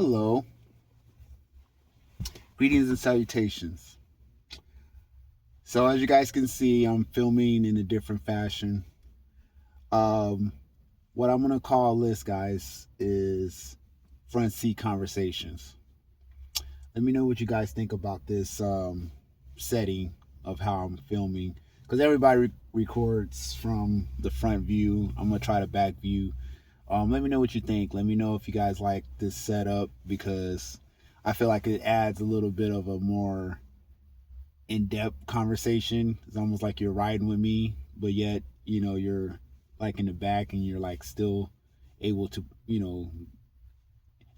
Hello, greetings and salutations. So, as you guys can see, I'm filming in a different fashion. Um, what I'm gonna call this, guys, is front seat conversations. Let me know what you guys think about this setting of how I'm filming, because everybody records from the front view. I'm gonna try the back view. Let me know what you think. Let me know if you guys like this setup because I feel like it adds a little bit of a more in-depth conversation. It's almost like you're riding with me, but yet you're like in the back and you're like still able to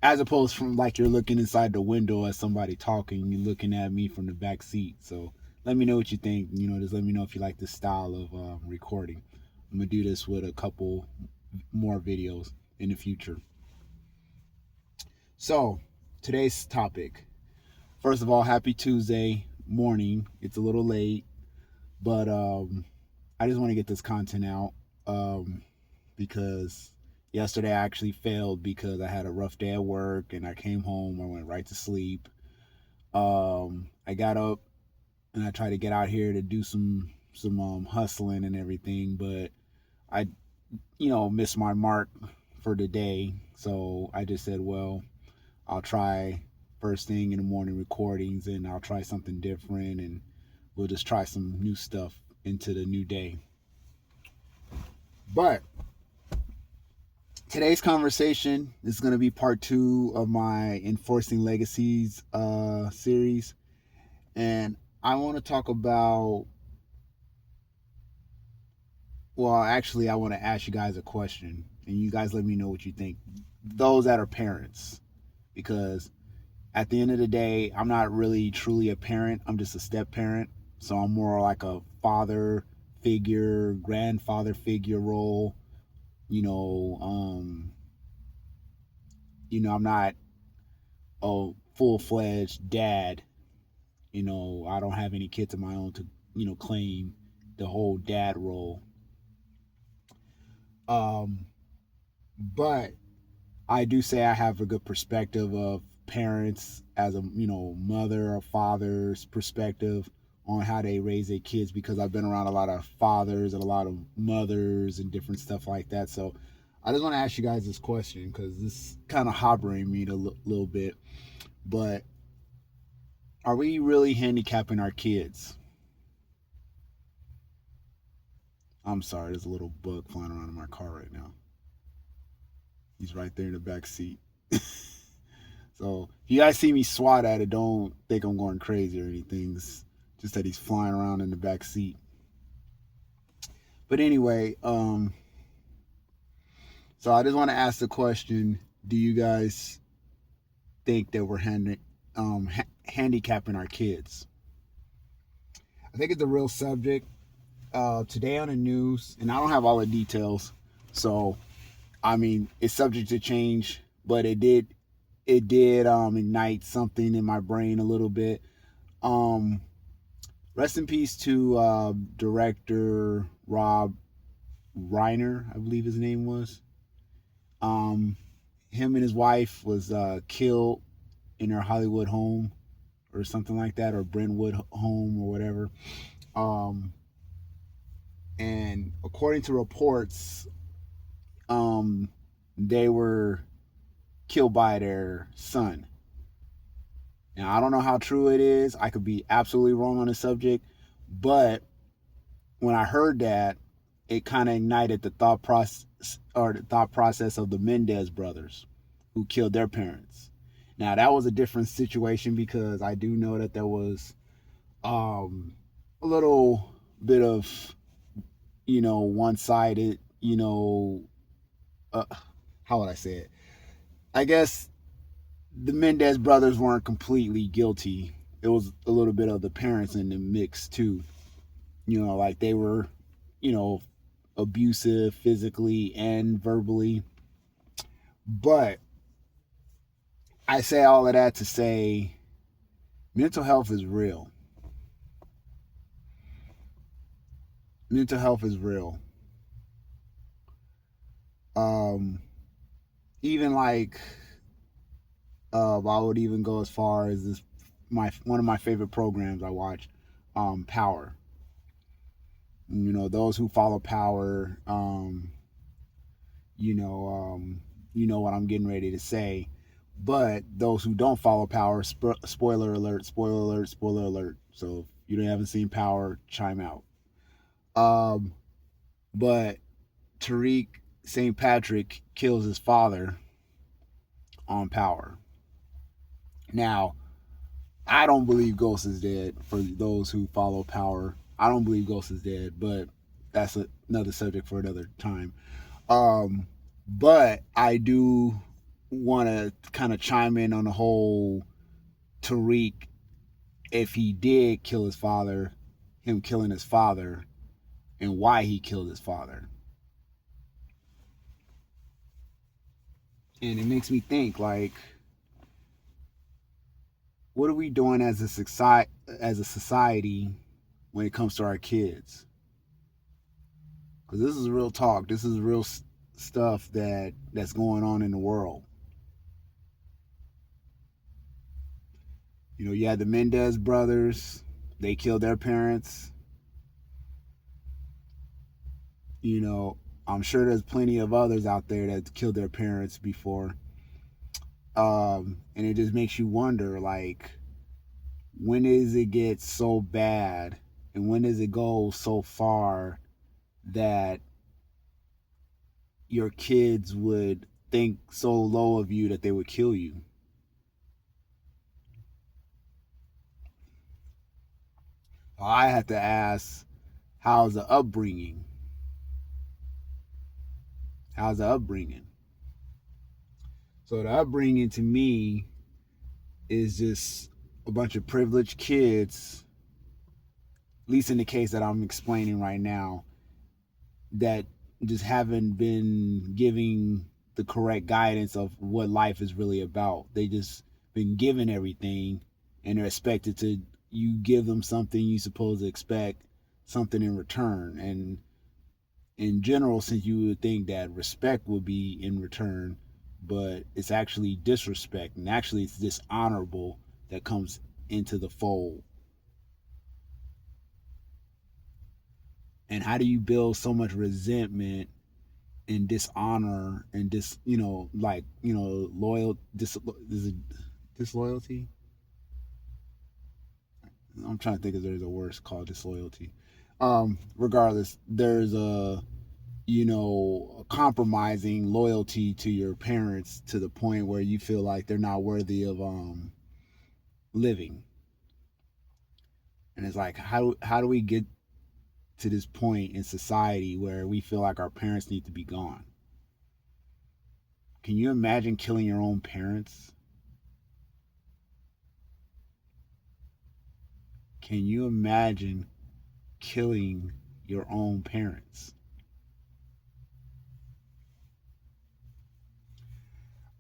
as opposed from like you're looking inside the window at somebody talking, you're looking at me from the back seat. So let me know what you think. Just let me know if you like this style of recording. I'm gonna do this with a couple more videos in the future. So today's topic, first of all, happy Tuesday morning. It's a little late, but I just want to get this content out because yesterday I actually failed because I had a rough day at work and I came home. I went right to sleep. I got up and I tried to get out here to do some hustling and everything, but I missed my mark for the day. So I just said, well, I'll try first thing in the morning recordings and I'll try something different and we'll just try some new stuff into the new day. But today's conversation is going to be part 2 of my Enforcing Legacies series. And I want to talk about, well, actually, I want to ask you guys a question. And you guys let me know what you think. Those that are parents. Because at the end of the day, I'm not really truly a parent. I'm just a step parent. So I'm more like a father figure, grandfather figure role. You know, um, I'm not a full-fledged dad. I don't have any kids of my own to, claim the whole dad role. Um, but I do say I have a good perspective of parents as a, mother or father's perspective on how they raise their kids because I've been around a lot of fathers and a lot of mothers and different stuff like that. So I just want to ask you guys this question because this kind of hovering me a little bit. But are we really handicapping our kids? I'm sorry, there's a little bug flying around in my car right now. He's right there in the back seat. So if you guys see me swat at it, don't think I'm going crazy or anything. It's just that he's flying around in the back seat. But anyway, so I just want to ask the question: do you guys think that we're handicapping our kids? I think it's a real subject. Today on the news, and I don't have all the details, so I mean it's subject to change, but it did ignite something in my brain a little bit. Um, Rest in peace to director Rob Reiner, I believe his name was. Um, Him and his wife was killed in their Hollywood home or something like that, or Brentwood home or whatever. Um, and according to reports, um, they were killed by their son. Now I don't know how true it is. I could be absolutely wrong on the subject, but when I heard that, it kind of ignited the thought process of the Mendez brothers who killed their parents. Now that was a different situation because I do know that there was a little bit of one-sided, uh, how would I say it? I guess the Mendez brothers weren't completely guilty. It was a little bit of the parents in the mix too. Like they were, you know, abusive physically and verbally. But I say all of that to say mental health is real. Mental health is real. Um, Even like I would even go as far as this one of my favorite programs I watch, Power. Those who follow Power, you know, you know what I'm getting ready to say. But those who don't follow Power, spoiler alert, spoiler alert, spoiler alert. So if you haven't seen Power, chime out. Um, but Tariq St. Patrick kills his father on Power. Now, I don't believe Ghost is dead. For those who follow Power, I don't believe Ghost is dead, but that's another subject for another time. Um, but I do want to kind of chime in on the whole Tariq, if he did kill his father, him killing his father, and why he killed his father. And it makes me think, like, what are we doing as a society when it comes to our kids? Because this is real talk. This is real stuff that's going on in the world. You had the Mendez brothers. They killed their parents. I'm sure there's plenty of others out there that killed their parents before. And it just makes you wonder, like, when does it get so bad, and when does it go so far that your kids would think so low of you that they would kill you? I have to ask, how's the upbringing? How's the upbringing? So the upbringing to me is just a bunch of privileged kids, at least in the case that I'm explaining right now, that just haven't been giving the correct guidance of what life is really about. They just been given everything, and they're expected to, you give them something, you supposed to expect something in return. And in general, since you would think that respect would be in return, but it's actually disrespect, and actually it's dishonorable that comes into the fold. And how do you build so much resentment and dishonor and loyal disloyalty? I'm trying to think if there's a word called disloyalty. Regardless, there's a compromising loyalty to your parents to the point where you feel like they're not worthy of living. And it's like, how do we get to this point in society where we feel like our parents need to be gone? Can you imagine killing your own parents? Can you imagine killing your own parents?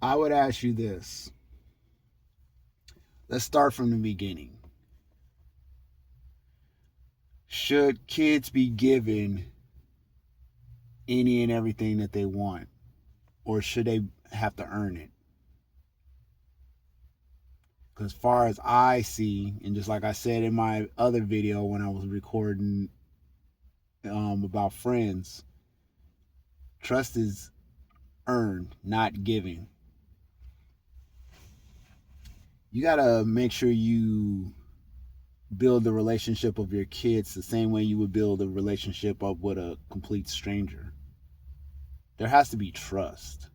I would ask you this. Let's start from the beginning. Should kids be given any and everything that they want, or should they have to earn it? Because as far as I see, and just like I said in my other video when I was recording about friends, trust is earned, not given. You gotta make sure you build the relationship of your kids the same way you would build a relationship up with a complete stranger. There has to be trust.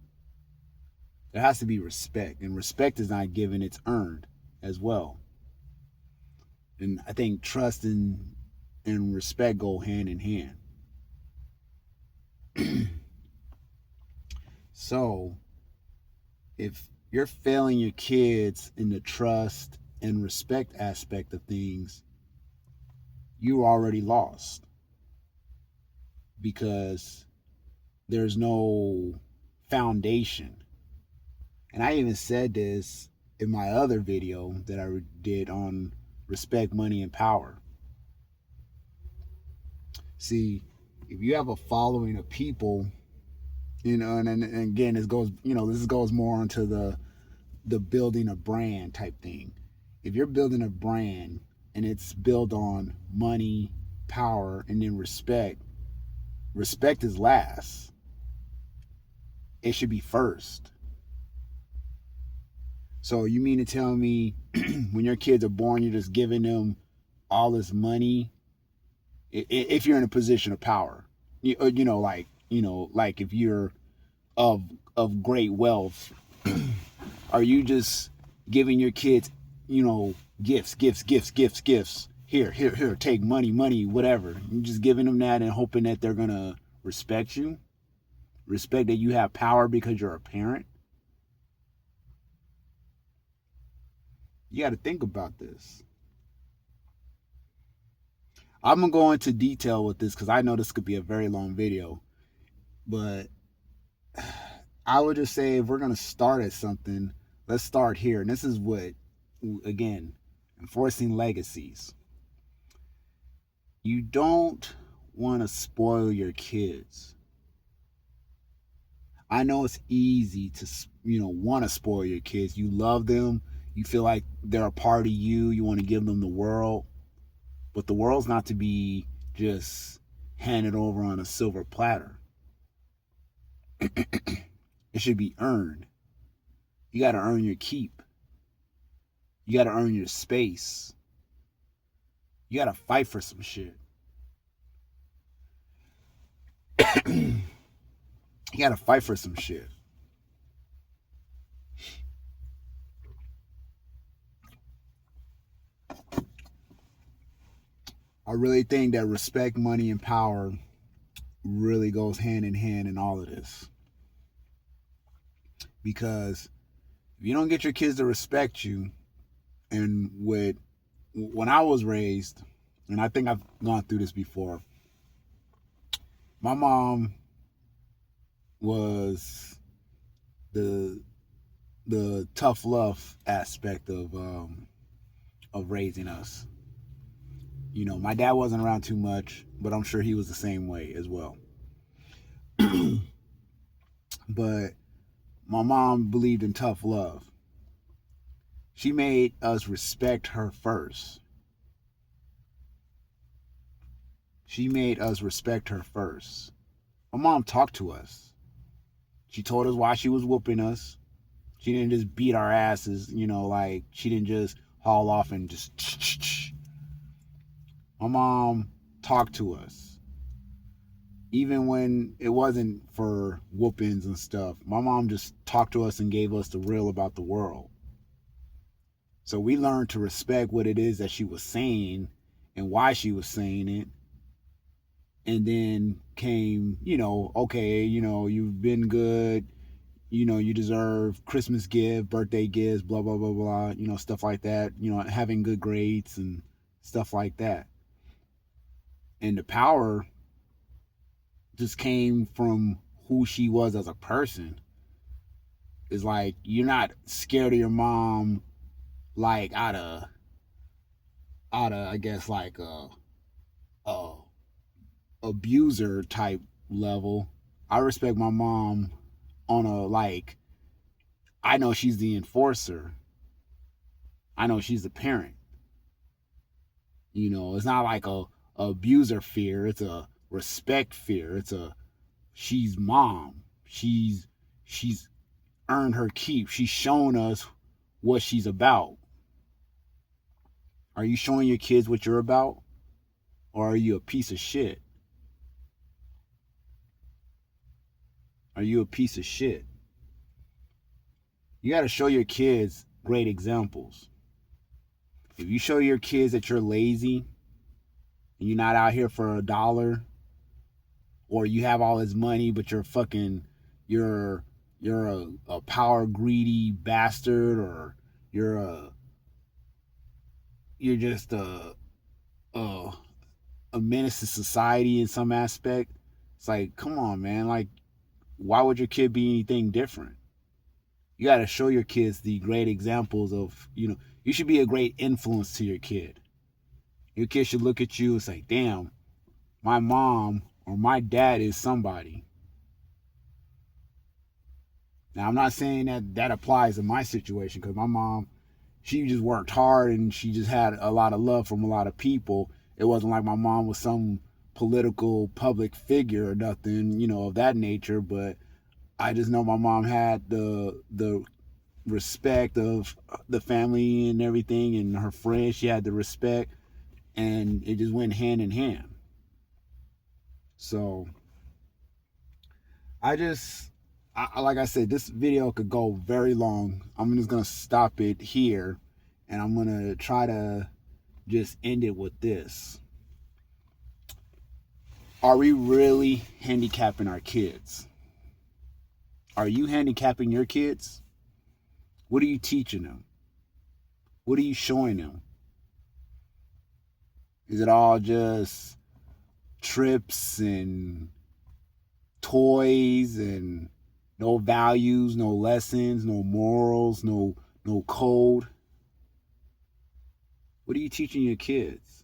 There has to be respect, and respect is not given, it's earned as well. And I think trust and respect go hand in hand. So if you're failing your kids in the trust and respect aspect of things, you already lost, because there's no foundation. And I even said this in my other video that I did on respect, money, and power. See, if you have a following of people, and again, this goes more onto the building a brand type thing. If you're building a brand and it's built on money, power, and then respect, respect is last. It should be first. So you mean to tell me when your kids are born, you're just giving them all this money? If you're in a position of power, like if you're of great wealth, are you just giving your kids, gifts? Here, take money, whatever. You're just giving them that and hoping that they're gonna respect you, respect that you have power because you're a parent. You got to think about this. I'm gonna go into detail with this because I know this could be a very long video, but I would just say if we're gonna start at something, let's start here. And this is what, again, enforcing legacies. You don't want to spoil your kids. I know it's easy to, want to spoil your kids. You love them. You feel like they're a part of you. You want to give them the world. But the world's not to be just handed over on a silver platter. It should be earned. You got to earn your keep. You got to earn your space. You got to fight for some shit. You got to fight for some shit. I really think that respect, money, and power really goes hand in hand in all of this. Because if you don't get your kids to respect you, and when I was raised, and I think I've gone through this before, my mom was the tough love aspect of raising us. My dad wasn't around too much, but I'm sure he was the same way as well. But my mom believed in tough love. She made us respect her first. She made us respect her first. My mom talked to us. She told us why she was whooping us. She didn't just beat our asses, like she didn't just haul off and just. My mom talked to us. Even when it wasn't for whoopings and stuff, my mom just talked to us and gave us the real about the world. So we learned to respect what it is that she was saying and why she was saying it. And then came, okay, you've been good. You deserve Christmas gift, birthday gifts, blah, blah, blah, blah, stuff like that. Having good grades and stuff like that. And the power just came from who she was as a person. It's like you're not scared of your mom, like out of I guess like a abuser type level. I respect my mom on a like. I know she's the enforcer. I know she's the parent. It's not like a abuser fear. It's a respect fear. It's a she's mom. She's earned her keep. She's shown us what she's about. Are you showing your kids what you're about? Or are you a piece of shit? Are you a piece of shit? You got to show your kids great examples. If you show your kids that you're lazy and you're not out here for $1, or you have all this money but you're a power greedy bastard, or you're just a menace to society in some aspect, it's like, come on, man. Like, why would your kid be anything different? You got to show your kids the great examples of, you should be a great influence to your kid. Your kid should look at you and say, damn, my mom or my dad is somebody. Now, I'm not saying that that applies in my situation, because my mom, she just worked hard and she just had a lot of love from a lot of people. It wasn't like my mom was some political public figure or nothing, of that nature. But I just know my mom had the respect of the family and everything, and her friends. She had the respect, and it just went hand in hand. So like I said, this video could go very long. I'm just gonna stop it here, and I'm gonna try to just end it with this. Are we really handicapping our kids? Are you handicapping your kids? What are you teaching them? What are you showing them? Is it all just trips and toys and no values, no lessons, no morals, no code? What are you teaching your kids?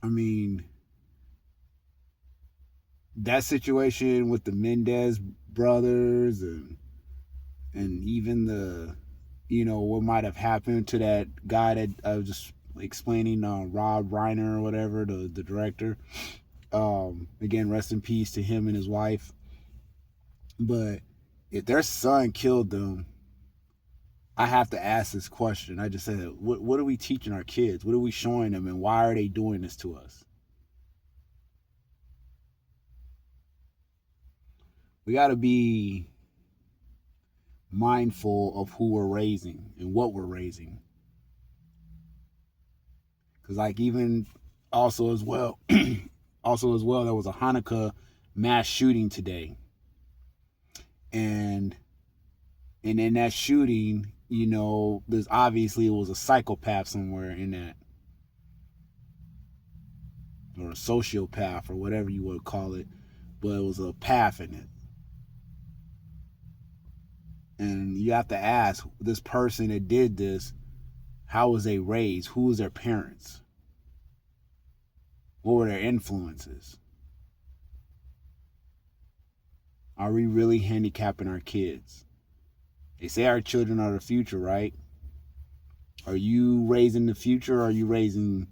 I mean, that situation with the Mendez brothers, and even the, what might have happened to that guy that I was just explaining, Rob Reiner or whatever, the director. Again, rest in peace to him and his wife. But if their son killed them, I have to ask this question. I just said, what are we teaching our kids? What are we showing them, and why are they doing this to us? We got to be mindful of who we're raising and what we're raising. Because, like, even also as well, there was a Hanukkah mass shooting today. And in that shooting, there's obviously, it was a psychopath somewhere in that, or a sociopath, or whatever you would call it, but it was a path in it. And you have to ask, this person that did this, how was they raised? Who was their parents? What were their influences? Are we really handicapping our kids? They say our children are the future, right? Are you raising the future, or are you raising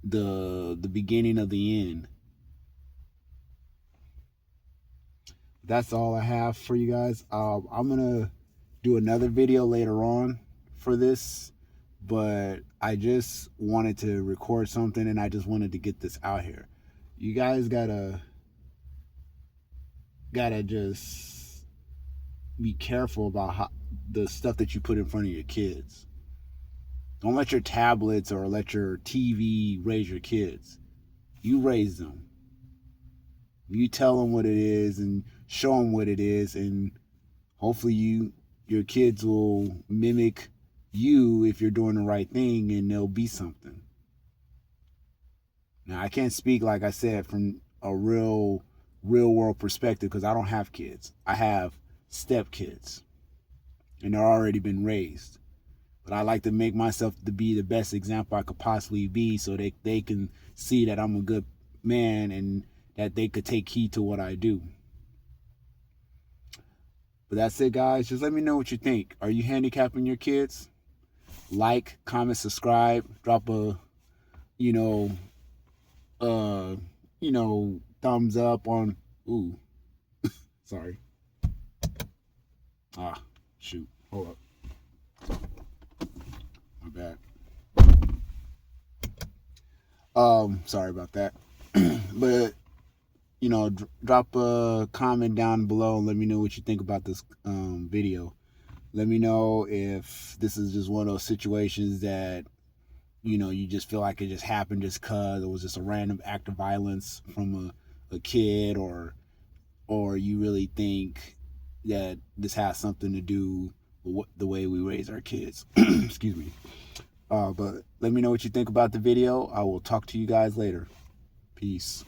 the beginning of the end? That's all I have for you guys. I'm gonna do another video later on for this, but I just wanted to record something, and I just wanted to get this out here. You guys gotta just be careful about the stuff that you put in front of your kids. Don't let your tablets or let your TV raise your kids. You raise them. You tell them what it is and show them what it is, and hopefully your kids will mimic you if you're doing the right thing, and they'll be something. Now, I can't speak, like I said, from a real world perspective, because I don't have kids. I have stepkids, and they're already been raised. But I like to make myself to be the best example I could possibly be, so they can see that I'm a good man, and that they could take heed to what I do. But that's it, guys. Just let me know what you think. Are you handicapping your kids? Like, comment, subscribe, drop a, thumbs up on, sorry. Shoot. Hold up. My bad. Sorry about that. But, drop a comment down below and let me know what you think about this video. Let me know if this is just one of those situations that, you just feel like it just happened just because it was just a random act of violence from a kid, or you really think that this has something to do with the way we raise our kids. Excuse me. But let me know what you think about the video. I will talk to you guys later. Peace.